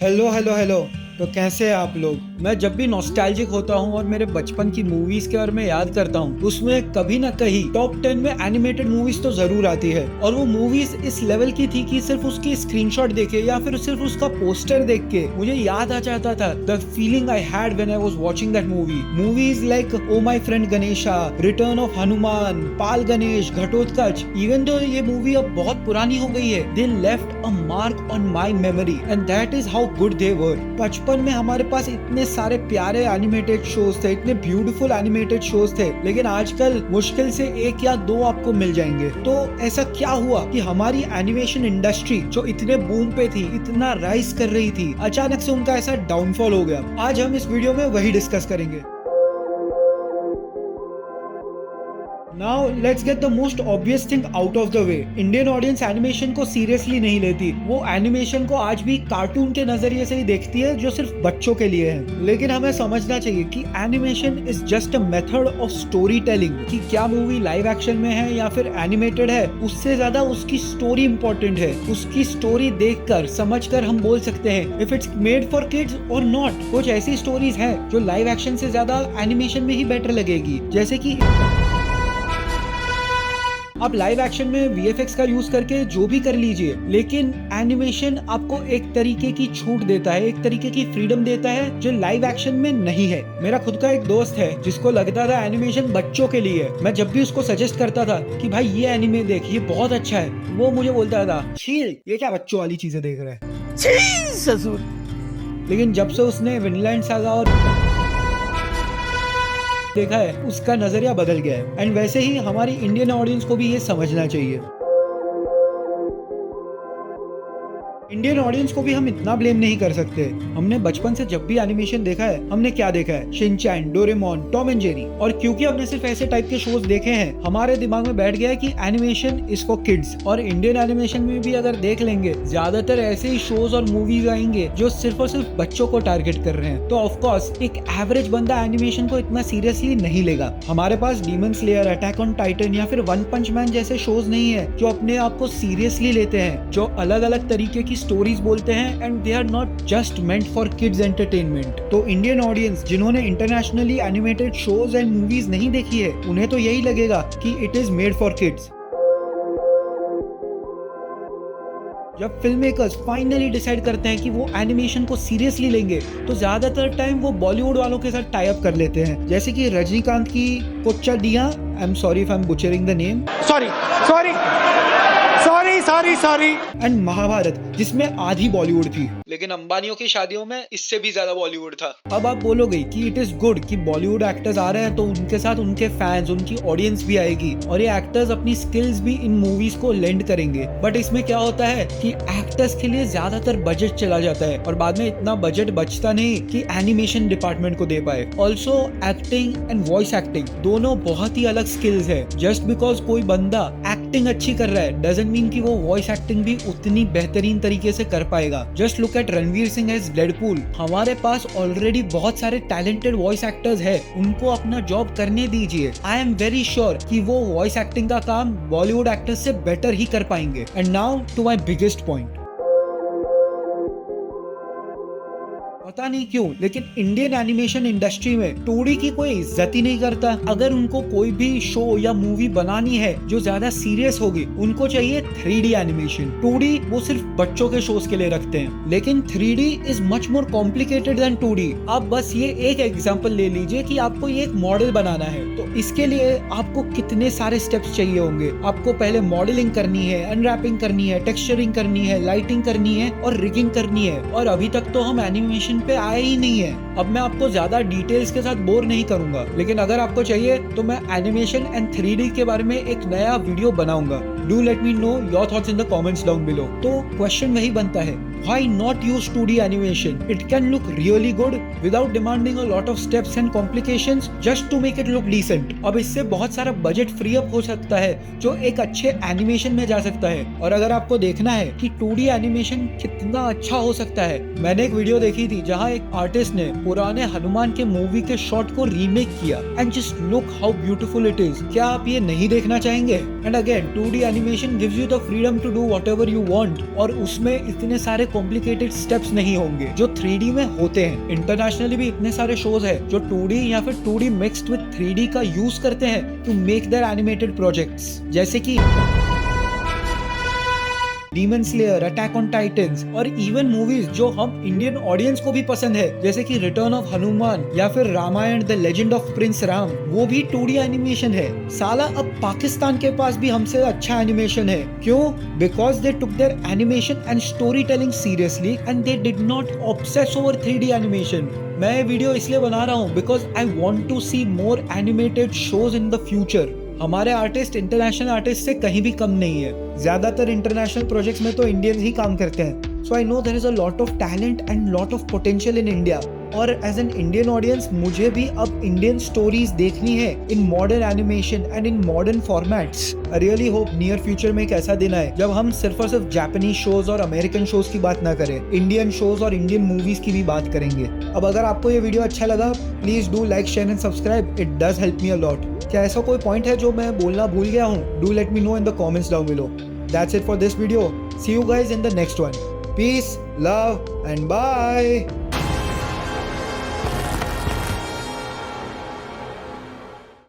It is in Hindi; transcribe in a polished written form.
Hello hello hello. तो कैसे हैं आप लोग। मैं जब भी नॉस्टैल्जिक होता हूँ और मेरे बचपन की मूवीज के बारे में याद करता हूँ, उसमें कभी ना कहीं टॉप 10 में एनिमेटेड मूवीज तो जरूर आती है। और वो मूवीज इस लेवल की थी कि सिर्फ उसकी स्क्रीनशॉट देखे या फिर सिर्फ उसका पोस्टर देख के मुझे याद आ जाता था the feeling I had when I was watching that movie. Movies like oh my friend Ganesha, return of Hanuman, Bal Ganesh, Ghatotkach. Even though ये मूवी अब बहुत पुरानी हो गई है, they left a mark on my memory and that is how good they were. बचपन में हमारे पास इतने सारे प्यारे एनिमेटेड शोज थे, इतने ब्यूटीफुल एनिमेटेड शोज थे, लेकिन आजकल मुश्किल से एक या दो आपको मिल जाएंगे। तो ऐसा क्या हुआ कि हमारी एनिमेशन इंडस्ट्री जो इतने बूम पे थी, इतना राइज कर रही थी, अचानक से उनका ऐसा डाउनफॉल हो गया। आज हम इस वीडियो में वही डिस्कस करेंगे। Now let's get the most obvious thing out of the way. Indian audience animation को सीरियसली नहीं लेती। वो एनिमेशन को आज भी कार्टून के नजरिए से ही देखती है जो सिर्फ बच्चों के लिए है। लेकिन हमें समझना चाहिए कि animation is just a method of story telling. कि क्या मूवी लाइव एक्शन में है या फिर एनिमेटेड है, उससे ज्यादा उसकी स्टोरी इंपॉर्टेंट है। उसकी स्टोरी देखकर समझकर हम बोल सकते हैं if it's made for kids और नॉट। कुछ ऐसी स्टोरीज हैं जो लाइव एक्शन से ज्यादा एनिमेशन में ही बेटर लगेगी, जैसे कि आप लाइव एक्शन में वीएफएक्स का यूज करके जो भी कर लीजिए, लेकिन एनिमेशन आपको एक तरीके की छूट देता है, एक तरीके की फ्रीडम देता है जो लाइव एक्शन में नहीं है। मेरा खुद का एक दोस्त है जिसको लगता था एनिमेशन बच्चों के लिए। मैं जब भी उसको सजेस्ट करता था कि भाई ये एनिमे देख, ये बहुत अच्छा है, वो मुझे बोलता था छील, ये क्या बच्चों वाली चीजें देख रहे हैं, छी ससुर। लेकिन जब से उसने विनलैंड सागा और देखा है, उसका नजरिया बदल गया है। एंड वैसे ही हमारी इंडियन ऑडियंस को भी ये समझना चाहिए। इंडियन ऑडियंस को भी हम इतना ब्लेम नहीं कर सकते। हमने बचपन से जब भी एनिमेशन देखा है, हमने क्या देखा है, Shinchan, Doraemon, Tom and Jerry. और क्योंकि हमने सिर्फ ऐसे टाइप के शोज देखे हैं, हमारे दिमाग में बैठ गया है कि एनिमेशन इज फॉर किड्स। और इंडियन एनिमेशन में भी अगर देख लेंगे, ज्यादातर ऐसे ही शोज और मूवीज आएंगे जो सिर्फ और सिर्फ बच्चों को टारगेट कर रहे हैं। तो ऑफकोर्स एक एवरेज बंदा एनिमेशन को इतना सीरियसली नहीं लेगा। हमारे पास demon slayer, attack on titan या फिर वन पंच मैन जैसे शोज नहीं है जो अपने आप को सीरियसली लेते हैं, जो अलग अलग तरीके की स्टोरीज बोलते हैं and they are not just meant for kids entertainment. तो इंडियन ऑडियंस जिन्होंने internationally animated shows and movies नहीं देखी है, उन्हें तो यही लगेगा कि it is made for kids. जब फिल्म मेकर्स फाइनली डिसाइड करते हैं कि वो एनिमेशन को सीरियसली लेंगे, तो ज्यादातर टाइम वो बॉलीवुड वालों के साथ टाई अप कर लेते हैं, जैसे कि रजनीकांत की Kochadaiiyaan, I am sorry if I am butchering the name, sorry and Mahabharat, जिसमें आधी बॉलीवुड थी, लेकिन अंबानियों की शादियों में इससे भी ज्यादा बॉलीवुड था। अब आप बोलोगे कि इट इज गुड कि बॉलीवुड एक्टर्स आ रहे हैं, तो उनके साथ उनके फैंस, उनकी ऑडियंस भी आएगी और ये एक्टर्स अपनी स्किल्स भी इन मूवीज को लेंड करेंगे। बट इसमें क्या होता है कि एक्टर्स के लिए ज्यादातर बजट चला जाता है और बाद में इतना बजट बचता नहीं कि एनिमेशन डिपार्टमेंट को दे पाए। Also acting and voice acting दोनों बहुत ही अलग स्किल्स है। जस्ट बिकॉज कोई बंदा एक्टिंग अच्छी कर रहा है डजंट मीन कि वो वॉइस एक्टिंग भी उतनी बेहतरीन तरीके से कर पाएगा। Just look at Ranveer Singh as Deadpool. हमारे पास ऑलरेडी बहुत सारे टैलेंटेड वॉइस एक्टर्स हैं, उनको अपना जॉब करने दीजिए। आई एम वेरी श्योर कि वो वॉइस एक्टिंग का काम बॉलीवुड एक्टर्स से बेटर ही कर पाएंगे। And now to my biggest point. पता नहीं क्यों, लेकिन इंडियन एनिमेशन इंडस्ट्री में 2D की कोई इज्जत ही नहीं करता। अगर उनको कोई भी शो या मूवी बनानी है जो ज्यादा सीरियस होगी, उनको चाहिए 3D एनिमेशन। 2D वो सिर्फ बच्चों के शोज के लिए रखते हैं, लेकिन 3D is much more complicated then 2D। आप बस ये एक एग्जांपल ले लीजिए कि आपको ये एक मॉडल बनाना है, तो इसके लिए आपको कितने सारे स्टेप्स चाहिए होंगे। आपको पहले मॉडलिंग करनी है, अनरैपिंग करनी है, टेक्सचरिंग करनी है, लाइटिंग करनी है और रिगिंग करनी है। और अभी तक तो हम एनिमेशन पे आए ही नहीं है। अब मैं आपको ज्यादा डिटेल्स के साथ बोर नहीं करूंगा, लेकिन अगर आपको चाहिए तो मैं एनिमेशन एंड 3D के बारे में एक नया वीडियो बनाऊंगा। Do let me know your thoughts in the comments down below. तो क्वेश्चन वही बनता है, why not use 2D animation? It can look really good without demanding a lot of steps and complications just to make it look decent. अब इससे बहुत सारा बजट फ्री अप हो सकता है जो एक अच्छे एनिमेशन में जा सकता है। और अगर आपको देखना है कि 2D एनिमेशन कितना अच्छा हो सकता है, मैंने एक वीडियो देखी थी जहां एक आर्टिस्ट ने पुराने हनुमान के मूवी के शॉट को रीमेक किया and just look how beautiful it is. क्या आप ये नहीं देखना चाहेंगे? And again 2D animation gives you the freedom to do whatever you want, और उसमें इतने सारे कॉम्प्लिकेटेड स्टेप्स नहीं होंगे जो 3D में होते हैं। इंटरनेशनली भी इतने सारे शोज है जो 2D या फिर 2D मिक्स्ड विद 3D का यूज करते हैं to make their animated projects, जैसे कि Demon slayer, attack on Titans और इवन मूवीज जो हम इंडियन ऑडियंस को भी पसंद है जैसे कि रिटर्न ऑफ हनुमान या फिर Ramayana the legend of prince Rama, वो भी 2D एनिमेशन है। साला अब पाकिस्तान के पास भी हमसे अच्छा एनिमेशन है। क्यों? Because they took their animation and story telling seriously and they did not obsess over 3D animation. मैं ये वीडियो इसलिए बना रहा हूँ because I want to see more animated shows in the future. हमारे आर्टिस्ट इंटरनेशनल आर्टिस्ट से कहीं भी कम नहीं है। ज्यादातर इंटरनेशनल प्रोजेक्ट्स में तो इंडियंस ही काम करते हैं। So I know there is a lot of talent and lot of potential in India. और एज एन इंडियन ऑडियंस मुझे भी अब इंडियन स्टोरीज देखनी है in modern animation and in modern formats. I really hope near future में एक ऐसा दिन आए जब हम सिर्फ और सिर्फ जापानीज शोज और अमेरिकन शोज की बात ना करें, इंडियन शोज और इंडियन मूवीज की भी बात करेंगे। अब अगर आपको ये वीडियो अच्छा लगा, please do like, share and subscribe. It does help me a lot. क्या ऐसा कोई पॉइंट है जो मैं बोलना भूल गया हूँ? Do let me know in the comments down below. That's it for this video. See you guys in the next one. Peace, love and bye.